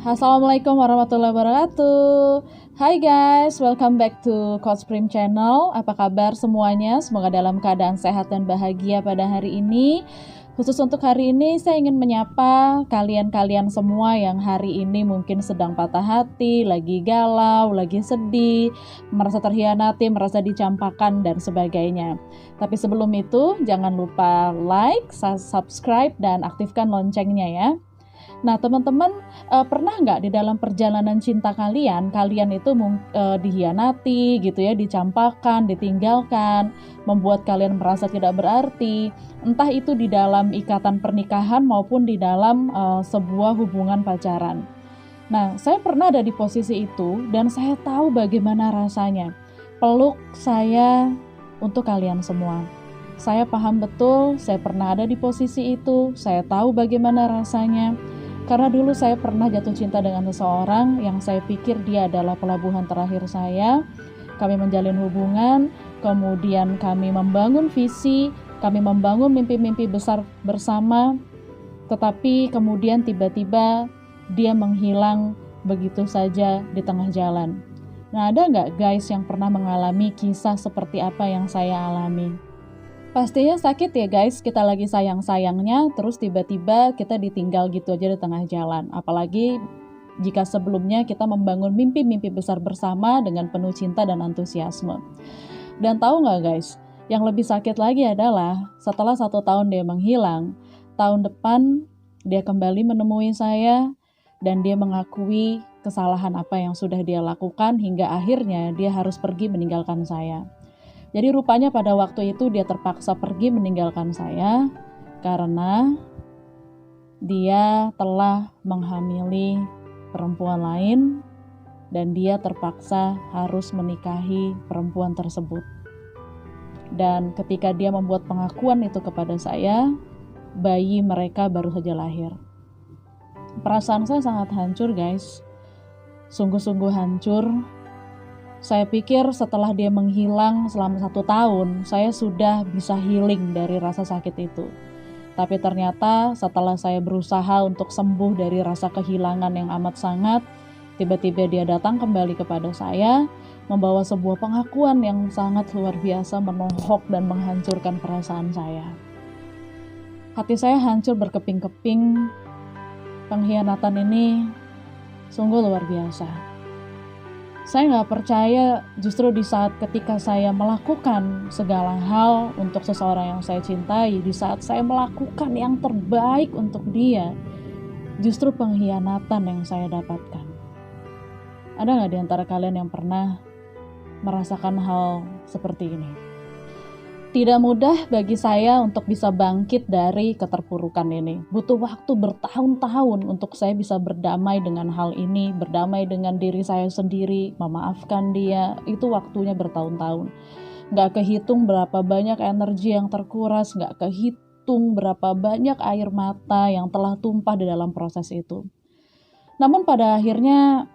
Assalamualaikum warahmatullahi wabarakatuh. Hai guys, welcome back to Coach Prim Channel. Apa kabar semuanya? Semoga dalam keadaan sehat dan bahagia pada hari ini. Khusus untuk hari ini saya ingin menyapa kalian-kalian semua yang hari ini mungkin sedang patah hati, lagi galau, lagi sedih, merasa terhianati, merasa dicampakan dan sebagainya. Tapi sebelum itu jangan lupa like, subscribe dan aktifkan loncengnya ya. Nah teman-teman, pernah nggak di dalam perjalanan cinta kalian itu dihianati gitu ya, dicampakkan, ditinggalkan, membuat kalian merasa tidak berarti, entah itu di dalam ikatan pernikahan maupun di dalam sebuah hubungan pacaran. Nah, saya pernah ada di posisi itu dan saya tahu bagaimana rasanya. Peluk saya untuk kalian semua. Saya paham betul, saya pernah ada di posisi itu, saya tahu bagaimana rasanya. Karena dulu saya pernah jatuh cinta dengan seseorang yang saya pikir dia adalah pelabuhan terakhir saya. Kami menjalin hubungan, kemudian kami membangun visi, kami membangun mimpi-mimpi besar bersama. Tetapi kemudian tiba-tiba dia menghilang begitu saja di tengah jalan. Nah, ada nggak guys yang pernah mengalami kisah seperti apa yang saya alami? Pastinya sakit ya guys, kita lagi sayang-sayangnya, terus tiba-tiba kita ditinggal gitu aja di tengah jalan. Apalagi jika sebelumnya kita membangun mimpi-mimpi besar bersama dengan penuh cinta dan antusiasme. Dan tahu nggak guys, yang lebih sakit lagi adalah setelah 1 tahun dia menghilang, tahun depan dia kembali menemui saya dan dia mengakui kesalahan apa yang sudah dia lakukan hingga akhirnya dia harus pergi meninggalkan saya. Jadi rupanya pada waktu itu dia terpaksa pergi meninggalkan saya karena dia telah menghamili perempuan lain dan dia terpaksa harus menikahi perempuan tersebut. Dan ketika dia membuat pengakuan itu kepada saya, bayi mereka baru saja lahir. Perasaan saya sangat hancur guys, sungguh-sungguh hancur. Saya pikir setelah dia menghilang selama 1 tahun, saya sudah bisa healing dari rasa sakit itu. Tapi ternyata setelah saya berusaha untuk sembuh dari rasa kehilangan yang amat sangat, tiba-tiba dia datang kembali kepada saya, membawa sebuah pengakuan yang sangat luar biasa, menohok dan menghancurkan perasaan saya. Hati saya hancur berkeping-keping. Pengkhianatan ini sungguh luar biasa. Saya nggak percaya justru di saat ketika saya melakukan segala hal untuk seseorang yang saya cintai, di saat saya melakukan yang terbaik untuk dia, justru pengkhianatan yang saya dapatkan. Ada nggak di antara kalian yang pernah merasakan hal seperti ini? Tidak mudah bagi saya untuk bisa bangkit dari keterpurukan ini. Butuh waktu bertahun-tahun untuk saya bisa berdamai dengan hal ini, berdamai dengan diri saya sendiri, memaafkan dia. Itu waktunya bertahun-tahun. Gak kehitung berapa banyak energi yang terkuras, gak kehitung berapa banyak air mata yang telah tumpah di dalam proses itu. Namun pada akhirnya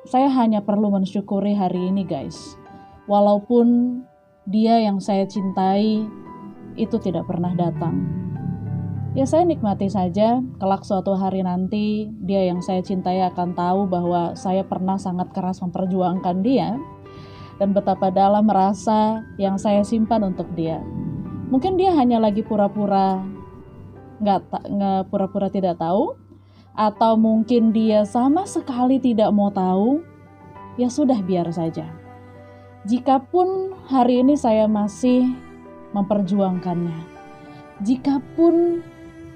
saya hanya perlu mensyukuri hari ini guys. Walaupun dia yang saya cintai itu tidak pernah datang. Ya saya nikmati saja, kelak suatu hari nanti dia yang saya cintai akan tahu bahwa saya pernah sangat keras memperjuangkan dia dan betapa dalam rasa yang saya simpan untuk dia. Mungkin dia hanya lagi pura-pura pura-pura tidak tahu, atau mungkin dia sama sekali tidak mau tahu. Ya sudah, biar saja. Jikapun hari ini saya masih memperjuangkannya, jikapun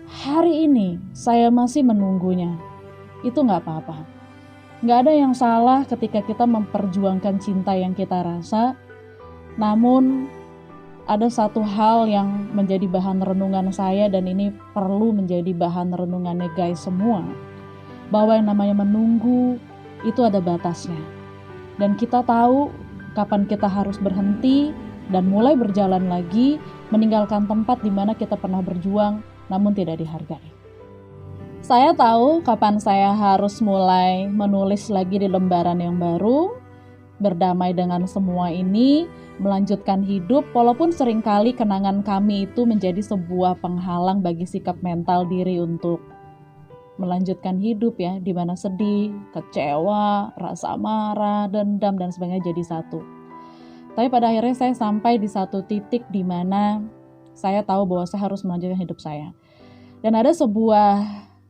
hari ini saya masih menunggunya, itu gak apa-apa. Gak ada yang salah ketika kita memperjuangkan cinta yang kita rasa. Namun ada satu hal yang menjadi bahan renungan saya, dan ini perlu menjadi bahan renungannya guys semua, bahwa yang namanya menunggu itu ada batasnya. Dan kita tahu kapan kita harus berhenti dan mulai berjalan lagi, meninggalkan tempat di mana kita pernah berjuang namun tidak dihargai. Saya tahu kapan saya harus mulai menulis lagi di lembaran yang baru, berdamai dengan semua ini, melanjutkan hidup, walaupun seringkali kenangan kami itu menjadi sebuah penghalang bagi sikap mental diri untuk melanjutkan hidup ya, di mana sedih, kecewa, rasa marah, dendam dan sebagainya jadi satu. Tapi pada akhirnya saya sampai di satu titik di mana saya tahu bahwa saya harus melanjutkan hidup saya. Dan ada sebuah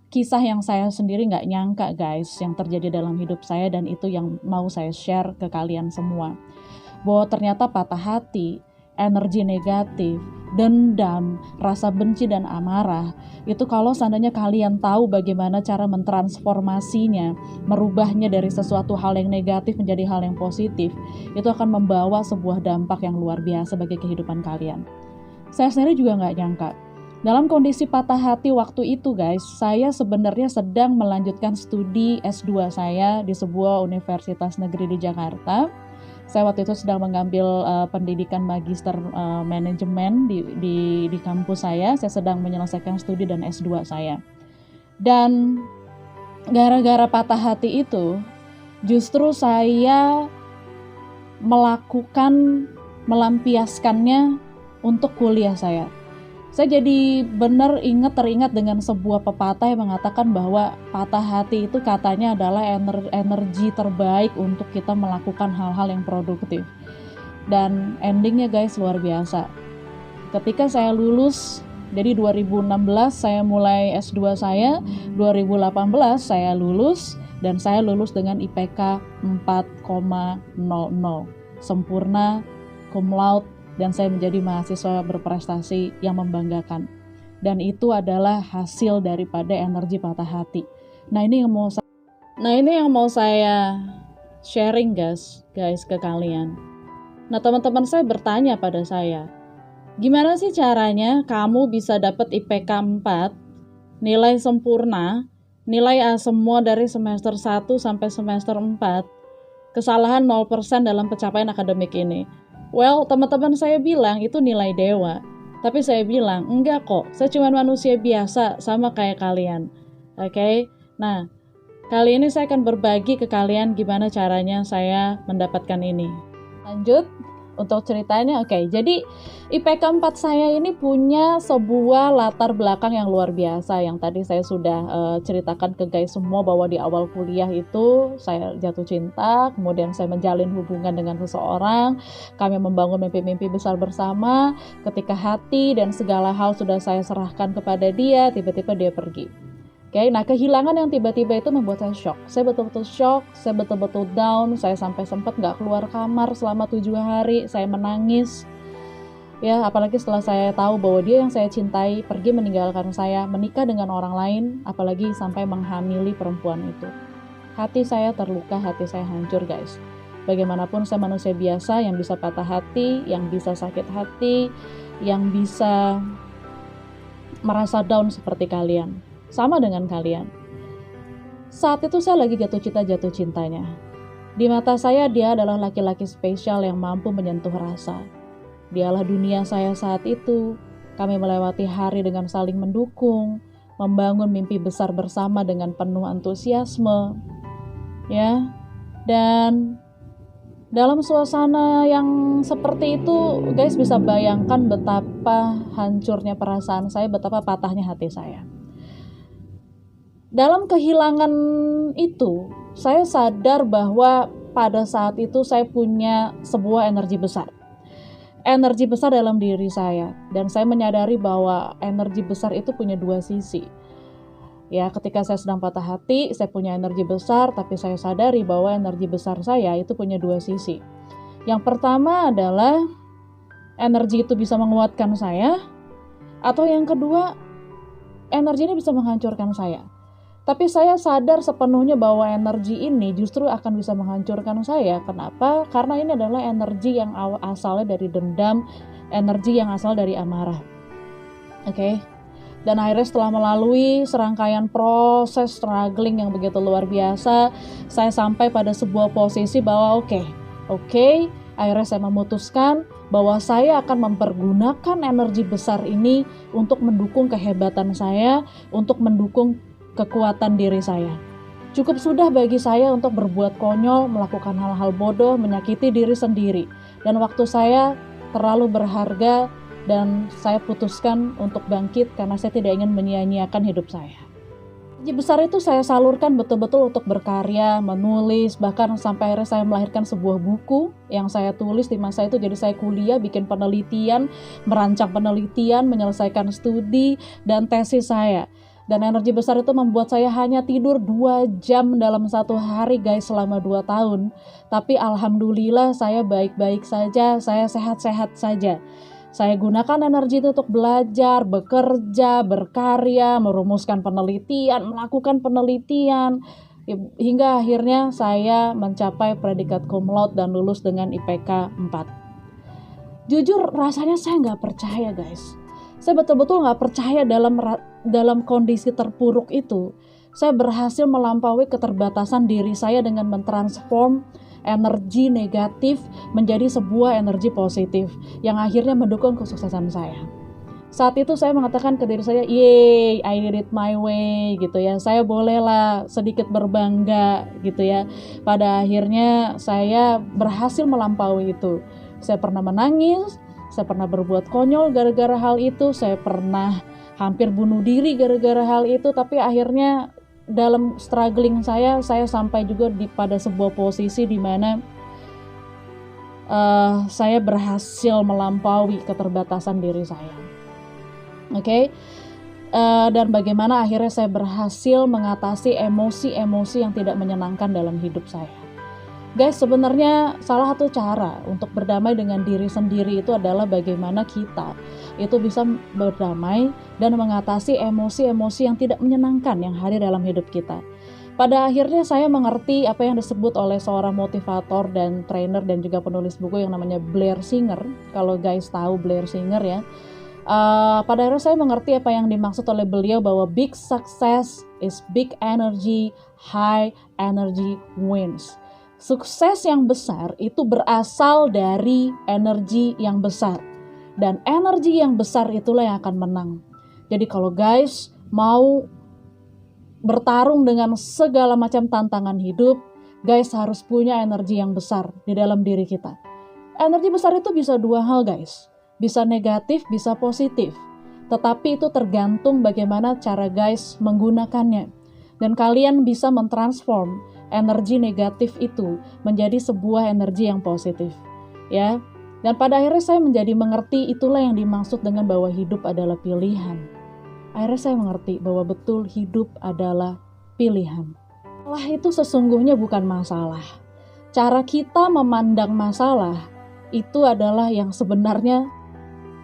kisah yang saya sendiri nggak nyangka guys, yang terjadi dalam hidup saya, dan itu yang mau saya share ke kalian semua. Bahwa ternyata patah hati, energi negatif, dendam, rasa benci dan amarah, itu kalau seandainya kalian tahu bagaimana cara mentransformasinya, merubahnya dari sesuatu hal yang negatif menjadi hal yang positif, itu akan membawa sebuah dampak yang luar biasa bagi kehidupan kalian. Saya sendiri juga nggak nyangka. Dalam kondisi patah hati waktu itu guys, saya sebenarnya sedang melanjutkan studi S2 saya di sebuah universitas negeri di Jakarta. Saya waktu itu sedang mengambil pendidikan magister manajemen di kampus saya. Saya sedang menyelesaikan studi dan S2 saya. Dan gara-gara patah hati itu, justru saya melampiaskannya untuk kuliah saya. Saya jadi teringat dengan sebuah pepatah yang mengatakan bahwa patah hati itu katanya adalah energi terbaik untuk kita melakukan hal-hal yang produktif. Dan endingnya guys luar biasa. Ketika saya lulus, jadi 2016 saya mulai S2 saya, 2018 saya lulus, dan saya lulus dengan IPK 4,00, sempurna, cum laude, dan saya menjadi mahasiswa berprestasi yang membanggakan. Dan itu adalah hasil daripada energi patah hati. Nah ini yang mau saya sharing guys ke kalian. Nah teman-teman saya bertanya pada saya, gimana sih caranya kamu bisa dapat IPK 4, nilai sempurna, nilai A semua dari semester 1 sampai semester 4, kesalahan 0% dalam pencapaian akademik ini? Well, teman-teman saya bilang itu nilai dewa. Tapi saya bilang, enggak kok, saya cuma manusia biasa sama kayak kalian. Oke? Nah, kali ini saya akan berbagi ke kalian gimana caranya saya mendapatkan ini. Lanjut untuk ceritanya. Oke, jadi IPK 4 saya ini punya sebuah latar belakang yang luar biasa, yang tadi saya sudah ceritakan ke guys semua, bahwa di awal kuliah itu saya jatuh cinta, kemudian saya menjalin hubungan dengan seseorang, kami membangun mimpi-mimpi besar bersama. Ketika hati dan segala hal sudah saya serahkan kepada dia, tiba-tiba dia pergi. Oke, nah kehilangan yang tiba-tiba itu membuat saya shock. Saya betul-betul shock, saya betul-betul down, saya sampai sempat nggak keluar kamar selama 7 hari, saya menangis. Ya, apalagi setelah saya tahu bahwa dia yang saya cintai pergi meninggalkan saya, menikah dengan orang lain, apalagi sampai menghamili perempuan itu. Hati saya terluka, hati saya hancur guys. Bagaimanapun saya manusia biasa yang bisa patah hati, yang bisa sakit hati, yang bisa merasa down seperti kalian. Sama dengan kalian. Saat itu saya lagi jatuh cintanya. Di mata saya dia adalah laki-laki spesial yang mampu menyentuh rasa. Dialah dunia saya saat itu. Kami melewati hari dengan saling mendukung, membangun mimpi besar bersama dengan penuh antusiasme. Ya. Dan dalam suasana yang seperti itu, guys bisa bayangkan betapa hancurnya perasaan saya, betapa patahnya hati saya. Dalam kehilangan itu, saya sadar bahwa pada saat itu saya punya sebuah energi besar. Energi besar dalam diri saya. Dan saya menyadari bahwa energi besar itu punya dua sisi. Ya, ketika saya sedang patah hati, saya punya energi besar, tapi saya sadari bahwa energi besar saya itu punya dua sisi. Yang pertama adalah energi itu bisa menguatkan saya, atau yang kedua, energi ini bisa menghancurkan saya. Tapi saya sadar sepenuhnya bahwa energi ini justru akan bisa menghancurkan saya. Kenapa? Karena ini adalah energi yang asalnya dari dendam, energi yang asal dari amarah. Oke. Dan akhirnya setelah melalui serangkaian proses struggling yang begitu luar biasa, saya sampai pada sebuah posisi bahwa oke, akhirnya saya memutuskan bahwa saya akan mempergunakan energi besar ini untuk mendukung kehebatan saya, untuk mendukung kekuatan diri saya. Cukup sudah bagi saya untuk berbuat konyol, melakukan hal-hal bodoh, menyakiti diri sendiri. Dan waktu saya terlalu berharga dan saya putuskan untuk bangkit karena saya tidak ingin menyia-nyiakan hidup saya. Energi besar itu saya salurkan betul-betul untuk berkarya, menulis, bahkan sampai akhirnya saya melahirkan sebuah buku yang saya tulis di masa itu. Jadi saya kuliah, bikin penelitian, merancang penelitian, menyelesaikan studi dan tesis saya. Dan energi besar itu membuat saya hanya tidur 2 jam dalam satu hari guys selama 2 tahun. Tapi alhamdulillah saya baik-baik saja, saya sehat-sehat saja. Saya gunakan energi itu untuk belajar, bekerja, berkarya, merumuskan penelitian, melakukan penelitian, hingga akhirnya saya mencapai predikat cum laude dan lulus dengan IPK 4. Jujur rasanya saya nggak percaya guys. Saya betul-betul nggak percaya dalam kondisi terpuruk itu. Saya berhasil melampaui keterbatasan diri saya dengan mentransform energi negatif menjadi sebuah energi positif yang akhirnya mendukung kesuksesan saya. Saat itu saya mengatakan ke diri saya, "Yay, I did it my way," gitu ya. Saya bolehlah sedikit berbangga gitu ya. Pada akhirnya saya berhasil melampaui itu. Saya pernah menangis, saya pernah berbuat konyol gara-gara hal itu, saya pernah hampir bunuh diri gara-gara hal itu, tapi akhirnya dalam struggling saya sampai juga pada sebuah posisi di mana saya berhasil melampaui keterbatasan diri saya. Oke. Dan bagaimana akhirnya saya berhasil mengatasi emosi-emosi yang tidak menyenangkan dalam hidup saya. Guys, sebenarnya salah satu cara untuk berdamai dengan diri sendiri itu adalah bagaimana kita itu bisa berdamai dan mengatasi emosi-emosi yang tidak menyenangkan yang hadir dalam hidup kita. Pada akhirnya saya mengerti apa yang disebut oleh seorang motivator dan trainer dan juga penulis buku yang namanya Blair Singer. Kalau guys tahu Blair Singer ya. Pada akhirnya saya mengerti apa yang dimaksud oleh beliau bahwa big success is big energy, high energy wins. Sukses yang besar itu berasal dari energi yang besar. Dan energi yang besar itulah yang akan menang. Jadi kalau guys mau bertarung dengan segala macam tantangan hidup, guys harus punya energi yang besar di dalam diri kita. Energi besar itu bisa 2 hal guys. Bisa negatif, bisa positif. Tetapi itu tergantung bagaimana cara guys menggunakannya. Dan kalian bisa mentransform energi negatif itu menjadi sebuah energi yang positif, ya. Dan pada akhirnya saya menjadi mengerti itulah yang dimaksud dengan bahwa hidup adalah pilihan. Akhirnya saya mengerti bahwa betul hidup adalah pilihan. Masalah itu sesungguhnya bukan masalah. Cara kita memandang masalah itu adalah yang sebenarnya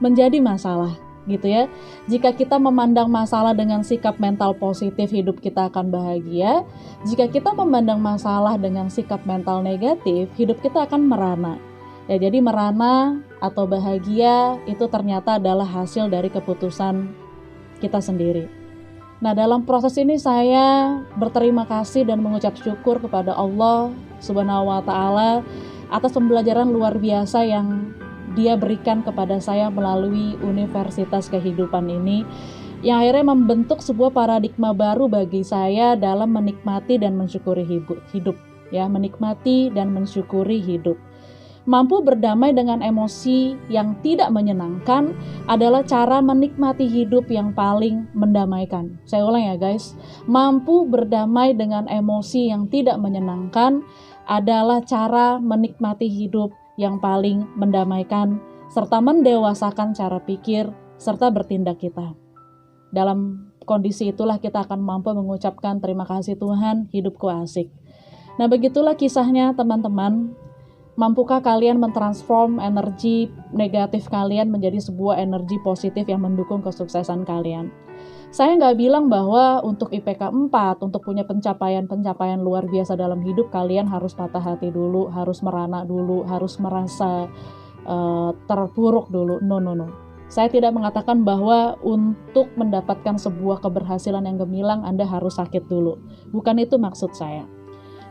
menjadi masalah. Gitu ya. Jika kita memandang masalah dengan sikap mental positif, hidup kita akan bahagia. Jika kita memandang masalah dengan sikap mental negatif, hidup kita akan merana. Ya, jadi merana atau bahagia itu ternyata adalah hasil dari keputusan kita sendiri. Nah, dalam proses ini saya berterima kasih dan mengucap syukur kepada Allah Subhanahu wa taala atas pembelajaran luar biasa yang Dia berikan kepada saya melalui Universitas Kehidupan ini, yang akhirnya membentuk sebuah paradigma baru bagi saya dalam menikmati dan mensyukuri hidup, ya, menikmati dan mensyukuri hidup. Mampu berdamai dengan emosi yang tidak menyenangkan adalah cara menikmati hidup yang paling mendamaikan. Saya ulang ya guys, mampu berdamai dengan emosi yang tidak menyenangkan adalah cara menikmati hidup yang paling mendamaikan, serta mendewasakan cara pikir, serta bertindak kita. Dalam kondisi itulah kita akan mampu mengucapkan terima kasih Tuhan, hidupku asik. Nah, begitulah kisahnya teman-teman. Mampukah kalian mentransform energi negatif kalian menjadi sebuah energi positif yang mendukung kesuksesan kalian? Saya nggak bilang bahwa untuk IPK 4, untuk punya pencapaian-pencapaian luar biasa dalam hidup, kalian harus patah hati dulu, harus merana dulu, harus merasa terpuruk dulu. No. Saya tidak mengatakan bahwa untuk mendapatkan sebuah keberhasilan yang gemilang, Anda harus sakit dulu. Bukan itu maksud saya.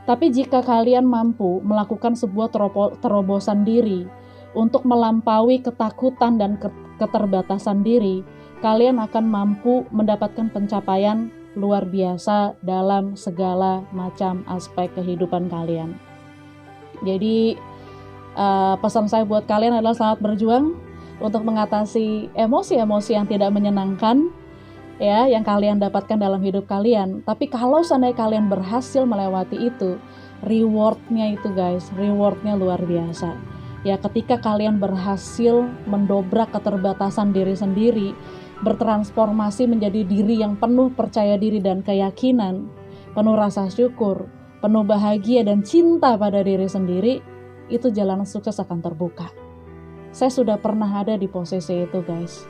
Tapi jika kalian mampu melakukan sebuah terobosan diri untuk melampaui ketakutan dan keterbatasan diri, kalian akan mampu mendapatkan pencapaian luar biasa dalam segala macam aspek kehidupan kalian. Jadi pesan saya buat kalian adalah selamat berjuang untuk mengatasi emosi-emosi yang tidak menyenangkan. ya yang kalian dapatkan dalam hidup kalian. Tapi kalau seandainya kalian berhasil melewati itu, rewardnya itu guys, rewardnya luar biasa. Ya ketika kalian berhasil mendobrak keterbatasan diri sendiri, bertransformasi menjadi diri yang penuh percaya diri dan keyakinan, penuh rasa syukur, penuh bahagia dan cinta pada diri sendiri, itu jalan sukses akan terbuka. Saya sudah pernah ada di posisi itu guys.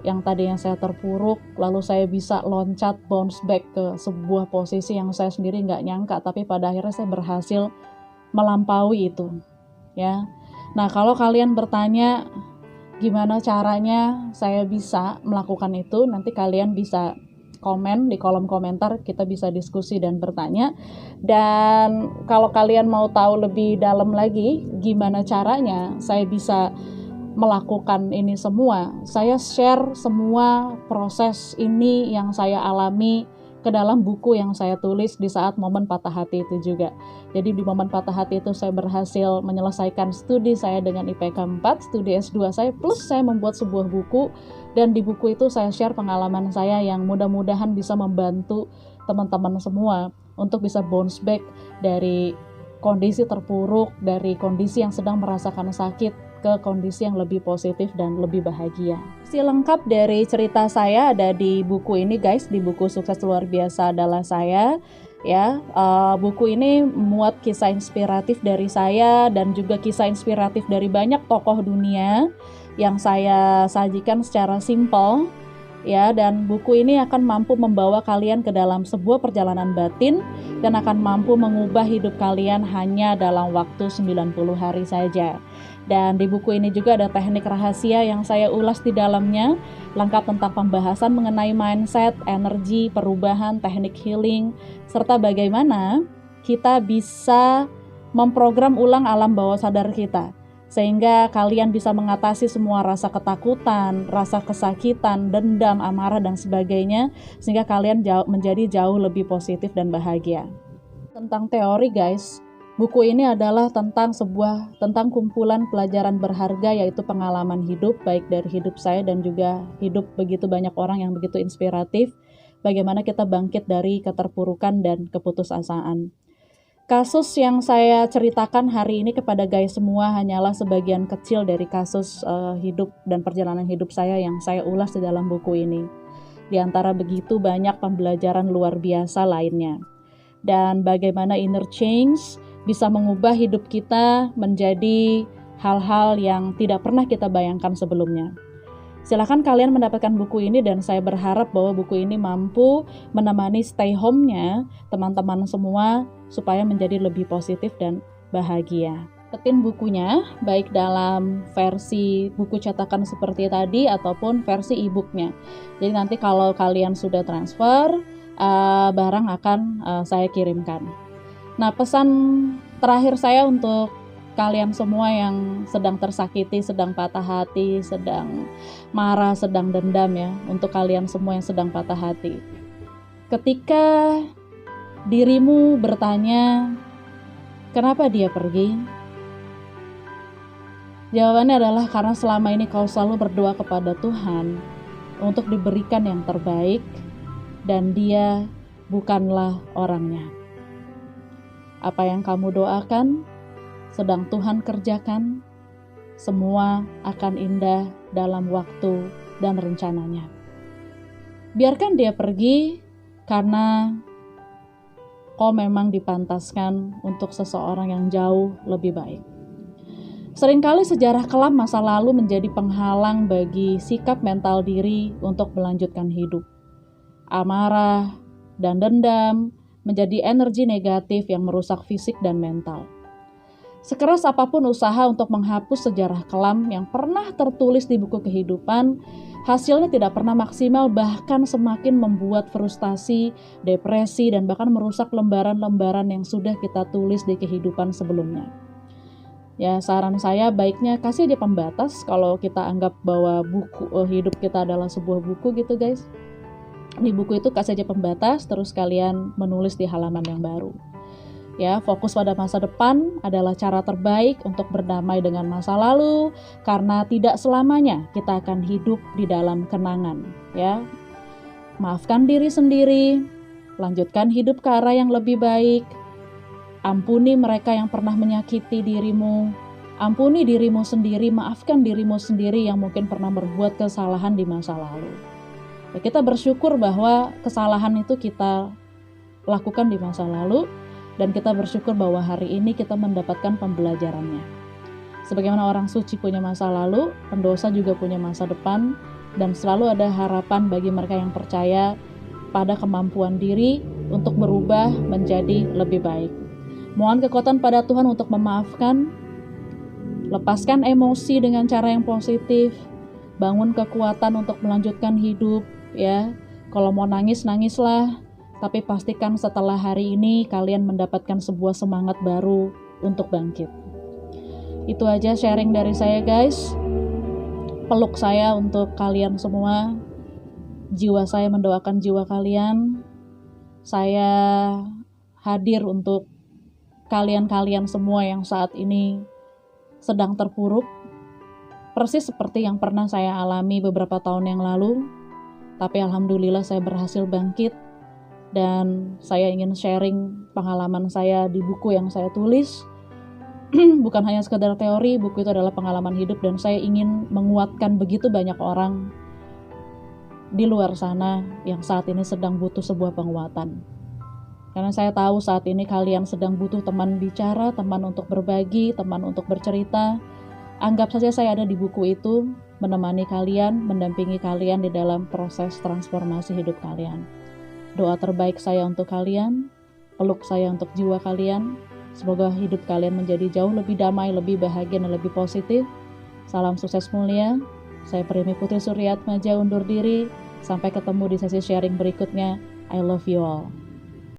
Yang tadinya saya terpuruk, lalu saya bisa loncat, bounce back ke sebuah posisi yang saya sendiri nggak nyangka, tapi pada akhirnya saya berhasil melampaui itu. Ya, nah kalau kalian bertanya gimana caranya saya bisa melakukan itu, nanti kalian bisa komen di kolom komentar, kita bisa diskusi dan bertanya. Dan kalau kalian mau tahu lebih dalam lagi gimana caranya saya bisa melakukan ini semua, saya share semua proses ini yang saya alami ke dalam buku yang saya tulis di saat momen patah hati itu juga. Jadi di momen patah hati itu saya berhasil menyelesaikan studi saya dengan IPK 4, studi S2 saya, plus saya membuat sebuah buku, dan di buku itu saya share pengalaman saya yang mudah-mudahan bisa membantu teman-teman semua untuk bisa bounce back dari kondisi terpuruk, dari kondisi yang sedang merasakan sakit, ke kondisi yang lebih positif dan lebih bahagia. Si lengkap dari cerita saya ada di buku ini guys, di buku Sukses Luar Biasa Adalah Saya. Ya, buku ini memuat kisah inspiratif dari saya dan juga kisah inspiratif dari banyak tokoh dunia yang saya sajikan secara simpel. Ya, dan buku ini akan mampu membawa kalian ke dalam sebuah perjalanan batin dan akan mampu mengubah hidup kalian hanya dalam waktu 90 hari saja. Dan di buku ini juga ada teknik rahasia yang saya ulas di dalamnya, lengkap tentang pembahasan mengenai mindset, energi, perubahan, teknik healing, serta bagaimana kita bisa memprogram ulang alam bawah sadar kita, sehingga kalian bisa mengatasi semua rasa ketakutan, rasa kesakitan, dendam, amarah, dan sebagainya, sehingga kalian menjadi jauh lebih positif dan bahagia. Tentang teori guys, buku ini adalah tentang kumpulan pelajaran berharga, yaitu pengalaman hidup, baik dari hidup saya dan juga hidup begitu banyak orang yang begitu inspiratif, bagaimana kita bangkit dari keterpurukan dan keputusasaan. Kasus yang saya ceritakan hari ini kepada guys semua hanyalah sebagian kecil dari kasus hidup dan perjalanan hidup saya yang saya ulas di dalam buku ini. Di antara begitu banyak pembelajaran luar biasa lainnya. Dan bagaimana inner change bisa mengubah hidup kita menjadi hal-hal yang tidak pernah kita bayangkan sebelumnya. Silakan kalian mendapatkan buku ini dan saya berharap bahwa buku ini mampu menemani stay home-nya teman-teman semua supaya menjadi lebih positif dan bahagia. Petin bukunya baik dalam versi buku cetakan seperti tadi ataupun versi e-booknya. Jadi nanti kalau kalian sudah transfer, barang akan saya kirimkan. Nah, pesan terakhir saya untuk kalian semua yang sedang tersakiti, sedang patah hati, sedang marah, sedang dendam ya, untuk kalian semua yang sedang patah hati. Ketika dirimu bertanya, kenapa dia pergi? Jawabannya adalah karena selama ini kau selalu berdoa kepada Tuhan untuk diberikan yang terbaik, dan dia bukanlah orangnya. Apa yang kamu doakan, sedang Tuhan kerjakan, semua akan indah dalam waktu dan rencananya. Biarkan dia pergi karena kau memang dipantaskan untuk seseorang yang jauh lebih baik. Seringkali sejarah kelam masa lalu menjadi penghalang bagi sikap mental diri untuk melanjutkan hidup. Amarah dan dendam menjadi energi negatif yang merusak fisik dan mental. Sekeras apapun usaha untuk menghapus sejarah kelam yang pernah tertulis di buku kehidupan, hasilnya tidak pernah maksimal, bahkan semakin membuat frustasi, depresi, dan bahkan merusak lembaran-lembaran yang sudah kita tulis di kehidupan sebelumnya. Ya, saran saya baiknya kasih aja pembatas kalau kita anggap bahwa buku hidup kita adalah sebuah buku gitu guys. Di buku itu kasih aja pembatas, terus kalian menulis di halaman yang baru. Ya, fokus pada masa depan adalah cara terbaik untuk berdamai dengan masa lalu, karena tidak selamanya kita akan hidup di dalam kenangan, ya. Maafkan diri sendiri, lanjutkan hidup ke arah yang lebih baik. Ampuni mereka yang pernah menyakiti dirimu. Ampuni dirimu sendiri, maafkan dirimu sendiri yang mungkin pernah berbuat kesalahan di masa lalu. Ya, kita bersyukur bahwa kesalahan itu kita lakukan di masa lalu, dan kita bersyukur bahwa hari ini kita mendapatkan pembelajarannya. Sebagaimana orang suci punya masa lalu, pendosa juga punya masa depan, dan selalu ada harapan bagi mereka yang percaya pada kemampuan diri untuk berubah menjadi lebih baik. Mohon kekuatan pada Tuhan untuk memaafkan, lepaskan emosi dengan cara yang positif, bangun kekuatan untuk melanjutkan hidup, ya. Kalau mau nangis, nangislah, tapi pastikan setelah hari ini kalian mendapatkan sebuah semangat baru untuk bangkit. Itu aja sharing dari saya, guys. Peluk saya untuk kalian semua. Jiwa saya mendoakan jiwa kalian. Saya hadir untuk kalian-kalian semua yang saat ini sedang terpuruk. Persis seperti yang pernah saya alami beberapa tahun yang lalu. Tapi alhamdulillah saya berhasil bangkit. Dan saya ingin sharing pengalaman saya di buku yang saya tulis. Bukan hanya sekedar teori, buku itu adalah pengalaman hidup, dan saya ingin menguatkan begitu banyak orang di luar sana yang saat ini sedang butuh sebuah penguatan. Karena saya tahu saat ini kalian sedang butuh teman bicara, teman untuk berbagi, teman untuk bercerita. Anggap saja saya ada di buku itu, menemani kalian, mendampingi kalian di dalam proses transformasi hidup kalian. Doa terbaik saya untuk kalian, peluk saya untuk jiwa kalian. Semoga hidup kalian menjadi jauh lebih damai, lebih bahagia, dan lebih positif. Salam sukses mulia. Saya Primi Putri Suryatmaja undur diri. Sampai ketemu di sesi sharing berikutnya. I love you all.